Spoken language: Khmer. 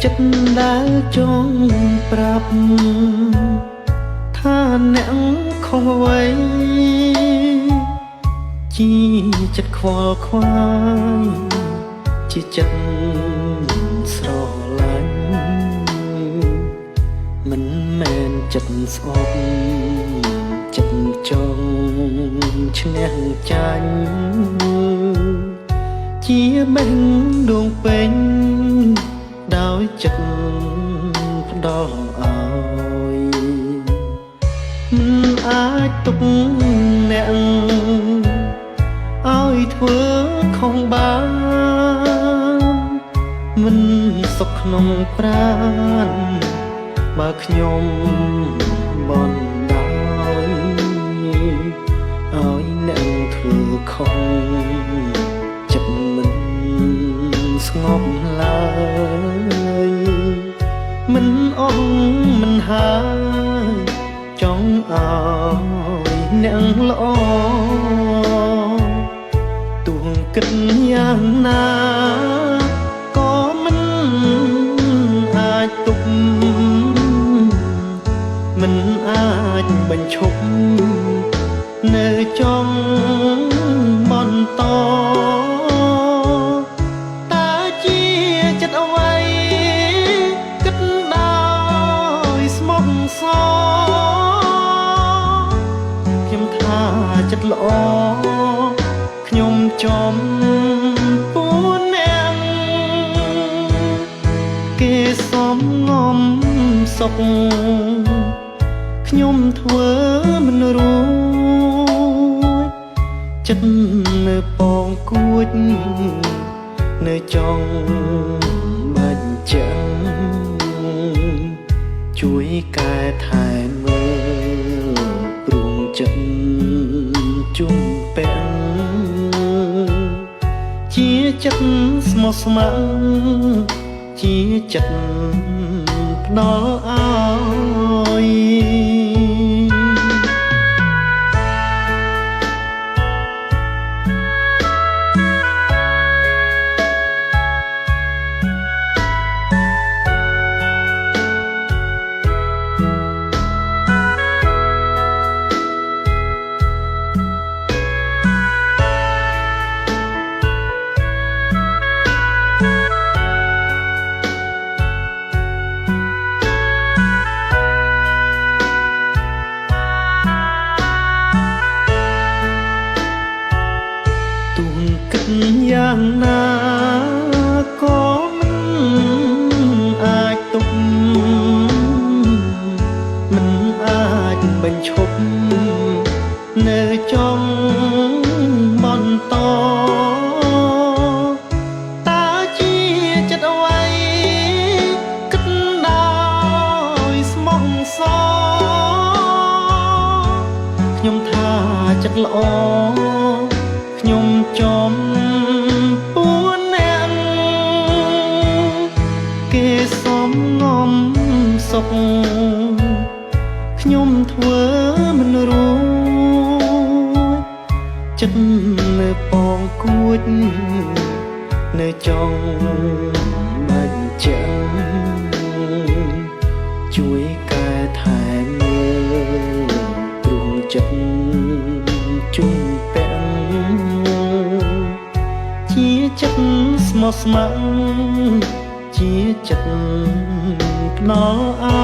ចិត្តដែលចង់ប្រាប់ថាអ្នកខុសអ្វីជាចិត្តខ្វល់ខ្វាយជាចិត្តស្រឡាញ់មិនមែនចិត្តស្អប់ចិត្តចង់ឈ្នះចាញ់ជាបេះដូងពេញដោយចិត្តផ្ដល់ឲ្យមិនអាចទុកអ្នកឲ្យធ្វើខុសបានមិនសុខក្នុងប្រាណបើខ្ញុំបន់ដោយឲ្យអ្នកធ្វើខុសចិត្តមិនស្ងប់ឡើយមិនអស់មិនហើយចង់ឲ្យអ្នកល្អទោះគិតយ៉ាងណាក៏មិនអាចទុកមិនអាចបញ្ឈប់នៅចង់បន្តតើជាចិត្តអ្វីគិតដោយស្មោះសរខ្ញុំថាចិត្តល្អខ្ញុំចំពួនអ្នកគេសំងំសុខខ្ញុំធ្វើមិនរួចចិត្តនៅពងគួចនៅចង់បាច់ចាំជួយកែថែមើលព្រួងចិត្តជុំពាំងជាចិត្តស្មោះស្ម័គ្រជាចិត្តផ្ដល់ឲ្យគិតយ៉ាងណាក៏មិនអាចទុកមិនអាចបញ្ឈប់នៅចង់បន្តតើជាចិត្តអ្វីគិតដោយស្មោះសរខ្ញុំថាចិត្តល្អខ្ញុំចំពួនអ្នកគេសំងំសុខខ្ញុំធ្វើមិនរួចចិត្តនៅពងគួចនៅចង់បាច់ចាំជួយកែថែមើលព្រួងចិត្តជុំពាំងជាចិត្តស្មោះស្ម័គ្រជាចិត្តផ្ដល់ឲ្យ